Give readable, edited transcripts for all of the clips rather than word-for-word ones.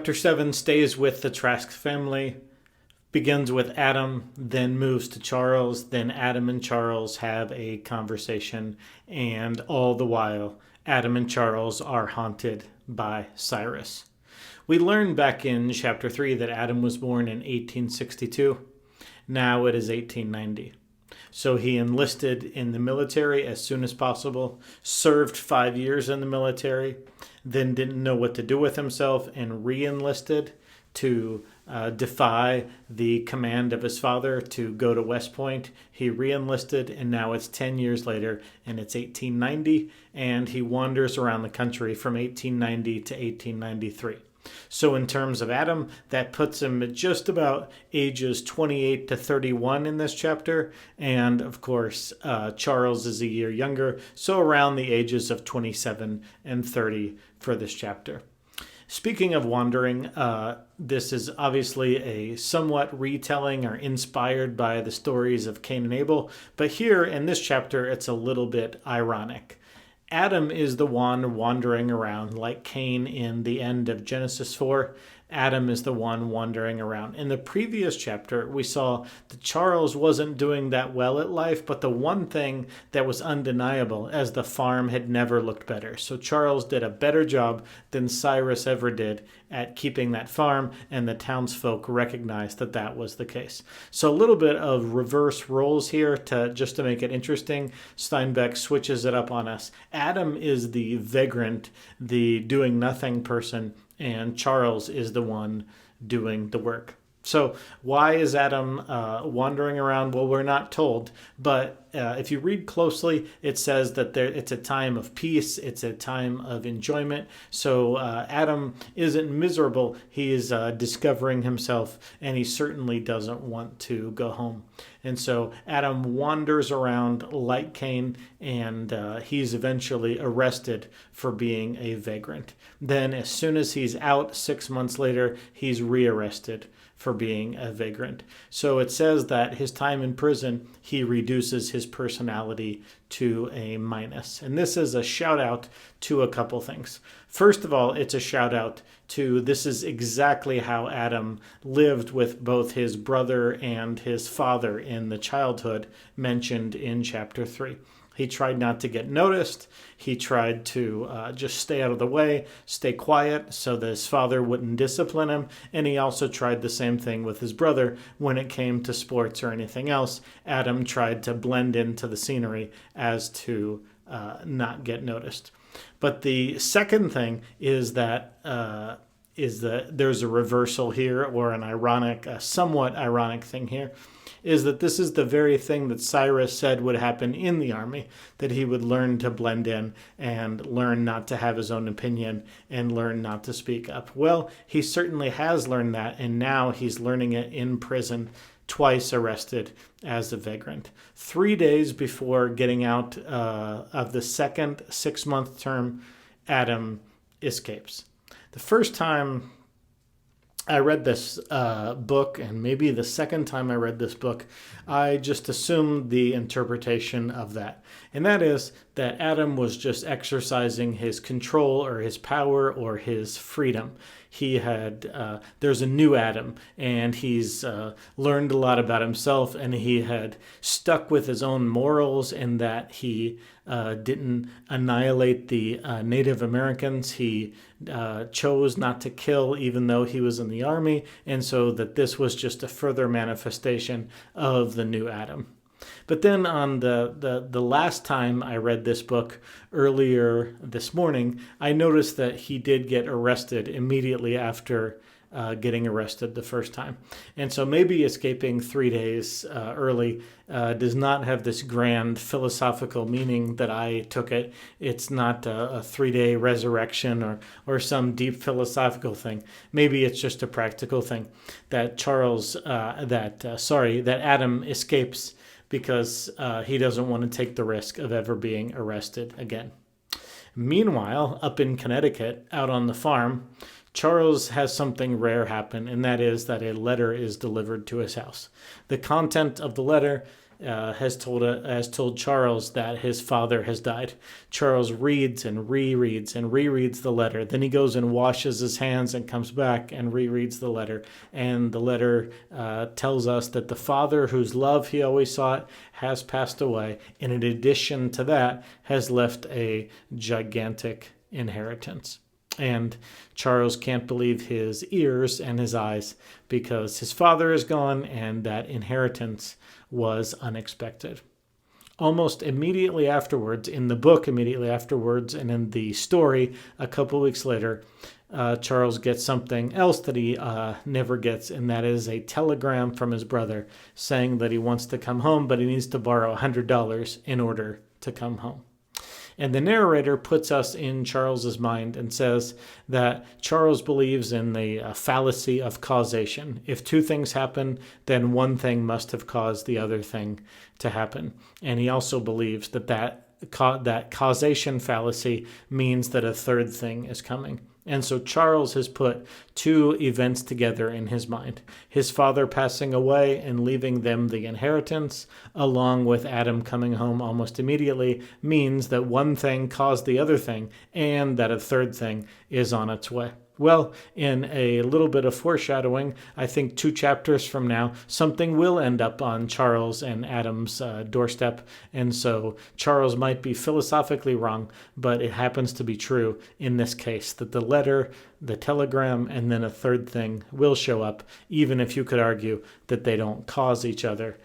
Chapter 7 stays with the Trask family, begins with Adam, then moves to Charles, then Adam and Charles have a conversation, and all the while, Adam and Charles are haunted by Cyrus. We learned back in Chapter 3 that Adam was born in 1862. Now it is 1890. So he enlisted in the military as soon as possible, served 5 years in the military, then didn't know what to do with himself and re-enlisted to defy the command of his father to go to West Point. He re-enlisted, and now it's 10 years later, and it's 1890, and he wanders around the country from 1890 to 1893. So in terms of Adam, that puts him at just about ages 28 to 31 in this chapter. And of course, Charles is a year younger, so around the ages of 27 and 30 for this chapter. Speaking of wandering, this is obviously a somewhat retelling or inspired by the stories of Cain and Abel. But here in this chapter, it's a little bit ironic. Adam is the one wandering around like Cain in the end of Genesis 4. Adam is the one wandering around. In the previous chapter, we saw that Charles wasn't doing that well at life, but the one thing that was undeniable as the farm had never looked better. So Charles did a better job than Cyrus ever did at keeping that farm, and the townsfolk recognized that that was the case. So a little bit of reverse roles here just to make it interesting. Steinbeck switches it up on us. Adam is the vagrant, the doing nothing person, and Charles is the one doing the work. So why is Adam wandering around? Well, we're not told, but if you read closely, it says that it's a time of peace, it's a time of enjoyment. So Adam isn't miserable, he is discovering himself, and he certainly doesn't want to go home. And so Adam wanders around like Cain, and he's eventually arrested for being a vagrant. Then as soon as he's out 6 months later, he's rearrested for being a vagrant. So it says that his time in prison, he reduces his personality to a minus. And this is a shout out to a couple things. First of all, it's a shout out to this is exactly how Adam lived with both his brother and his father in the childhood mentioned in chapter 3. He tried not to get noticed. He tried to just stay out of the way, stay quiet so that his father wouldn't discipline him. And he also tried the same thing with his brother when it came to sports or anything else. Adam tried to blend into the scenery as to not get noticed. But the second thing is that there's a reversal here, or a somewhat ironic thing here, is that this is the very thing that Cyrus said would happen in the army, that he would learn to blend in and learn not to have his own opinion and learn not to speak up. Well, he certainly has learned that, and now he's learning it in prison, twice arrested as a vagrant. 3 days before getting out of the second 6-month term, Adam escapes. The first time I read this book, and maybe the second time I read this book, I just assumed the interpretation of that. And that is that Adam was just exercising his control or his power or his freedom. He had, there's a new Adam, and he's learned a lot about himself, and he had stuck with his own morals in that he didn't annihilate the Native Americans. He chose not to kill even though he was in the army, and so that this was just a further manifestation of the new Adam. But then on the last time I read this book earlier this morning, I noticed that he did get arrested immediately after getting arrested the first time. And so maybe escaping 3 days early does not have this grand philosophical meaning that I took it. It's not a 3-day resurrection or some deep philosophical thing. Maybe it's just a practical thing that that Adam escapes because he doesn't want to take the risk of ever being arrested again. Meanwhile, up in Connecticut, out on the farm, Charles has something rare happen, and that is that a letter is delivered to his house. The content of the letter has told Charles that his father has died. Charles reads and rereads the letter. Then he goes and washes his hands and comes back and rereads the letter. And the letter tells us that the father whose love he always sought has passed away, and in addition to that has left a gigantic inheritance. And Charles can't believe his ears and his eyes because his father is gone and that inheritance was unexpected. Almost immediately afterwards, in the book immediately afterwards, and in the story a couple weeks later, Charles gets something else that he never gets, and that is a telegram from his brother saying that he wants to come home, but he needs to borrow $100 in order to come home. And the narrator puts us in Charles's mind and says that Charles believes in the fallacy of causation. If two things happen, then one thing must have caused the other thing to happen. And he also believes that causation fallacy means that a third thing is coming. And so Charles has put two events together in his mind. His father passing away and leaving them the inheritance, along with Adam coming home almost immediately, means that one thing caused the other thing, and that a third thing is on its way. Well, in a little bit of foreshadowing, I think 2 chapters from now, something will end up on Charles and Adam's doorstep. And so Charles might be philosophically wrong, but it happens to be true in this case that the letter, the telegram, and then a third thing will show up, even if you could argue that they don't cause each other.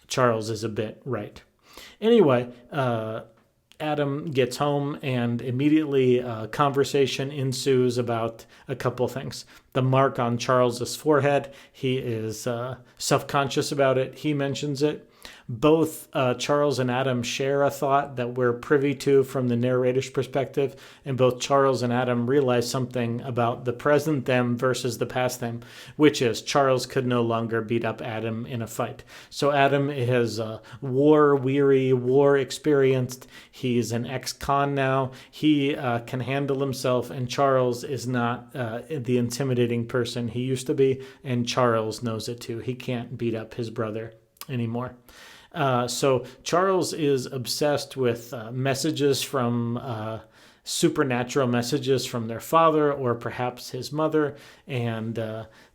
Charles is a bit right. Anyway, Adam gets home and immediately a conversation ensues about a couple things. The mark on Charles's forehead, he is self-conscious about it. He mentions it. Both Charles and Adam share a thought that we're privy to from the narrator's perspective, and both Charles and Adam realize something about the present them versus the past them, which is Charles could no longer beat up Adam in a fight. So Adam is war-weary, war-experienced. He's an ex-con now. He can handle himself, and Charles is not the intimidating person he used to be, and Charles knows it too. He can't beat up his brother anymore. So Charles is obsessed with messages from supernatural messages from their father or perhaps his mother. And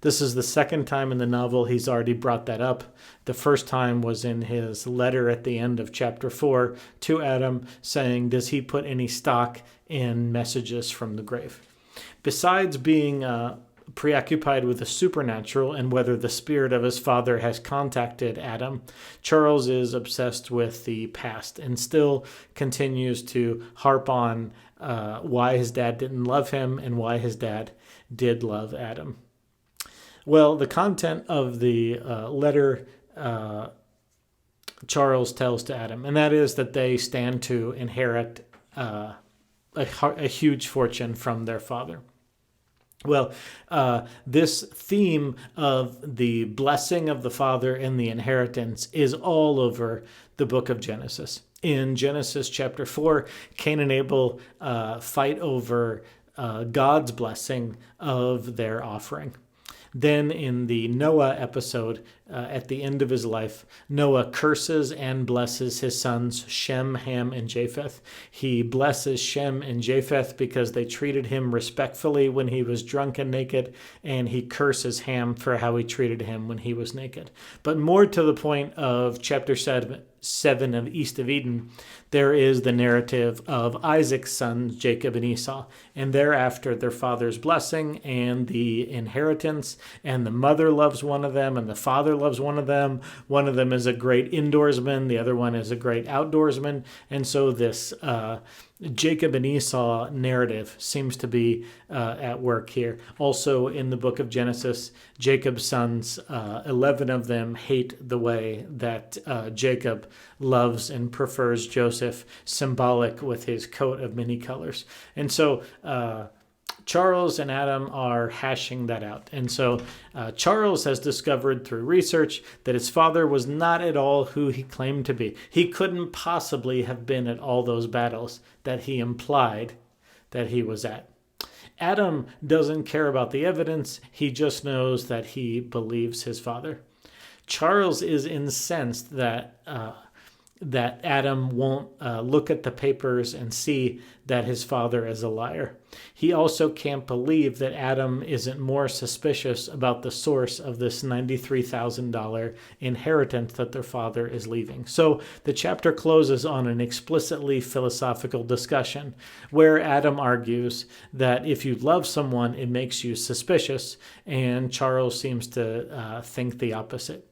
this is the second time in the novel he's already brought that up. The first time was in his letter at the end of chapter 4 to Adam saying, does he put any stock in messages from the grave? Besides being preoccupied with the supernatural and whether the spirit of his father has contacted Adam, Charles is obsessed with the past and still continues to harp on why his dad didn't love him and why his dad did love Adam. Well, the content of the letter Charles tells to Adam, and that is that they stand to inherit a huge fortune from their father. Well, this theme of the blessing of the father and the inheritance is all over the book of Genesis. In Genesis chapter 4, Cain and Abel fight over God's blessing of their offering. Then in the Noah episode, at the end of his life, Noah curses and blesses his sons Shem, Ham, and Japheth. He blesses Shem and Japheth because they treated him respectfully when he was drunk and naked, and he curses Ham for how he treated him when he was naked. But more to the point of chapter 7 of East of Eden, there is the narrative of Isaac's sons, Jacob and Esau, and thereafter their father's blessing and the inheritance, and the mother loves one of them, and the father loves one of them. One of them is a great indoorsman, the other one is a great outdoorsman, and so this Jacob and Esau narrative seems to be at work here. Also in the book of Genesis, Jacob's sons, 11 of them hate the way that Jacob loves and prefers Joseph, symbolic with his coat of many colors. And so Charles and Adam are hashing that out. And so Charles has discovered through research that his father was not at all who he claimed to be. He couldn't possibly have been at all those battles that he implied that he was at. Adam doesn't care about the evidence. He just knows that he believes his father. Charles is incensed that Adam won't look at the papers and see that his father is a liar. He also can't believe that Adam isn't more suspicious about the source of this $93,000 inheritance that their father is leaving. So the chapter closes on an explicitly philosophical discussion where Adam argues that if you love someone, it makes you suspicious, and Charles seems to think the opposite.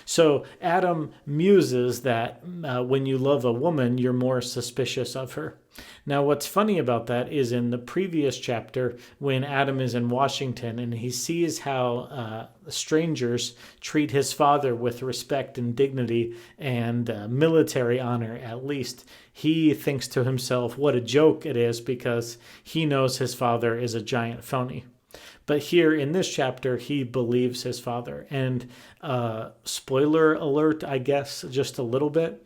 So Adam muses that when you love a woman, you're more suspicious of her. Now, what's funny about that is in the previous chapter, when Adam is in Washington and he sees how strangers treat his father with respect and dignity and military honor, at least, he thinks to himself, what a joke it is, because he knows his father is a giant phony. But here in this chapter, he believes his father. And spoiler alert, I guess, just a little bit.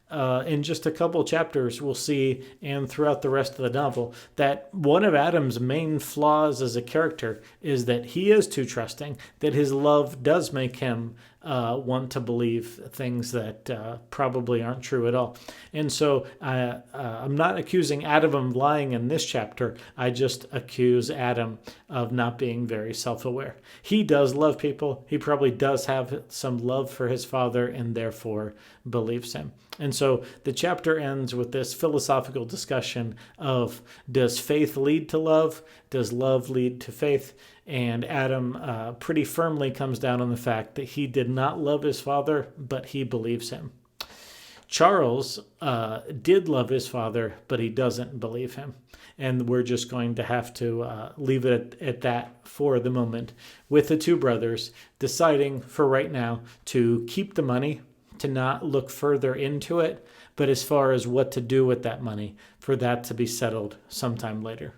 In just a couple chapters, we'll see, and throughout the rest of the novel, that one of Adam's main flaws as a character is that he is too trusting, that his love does make him want to believe things that probably aren't true at all. And so I'm not accusing Adam of lying in this chapter. I just accuse Adam of not being very self-aware. He does love people. He probably does have some love for his father and therefore believes him. And so the chapter ends with this philosophical discussion of, does faith lead to love? Does love lead to faith? And Adam pretty firmly comes down on the fact that he did not love his father, but he believes him. Charles did love his father, but he doesn't believe him. And we're just going to have to leave it at that for the moment, with the two brothers deciding for right now to keep the money, to not look further into it, but as far as what to do with that money, for that to be settled sometime later.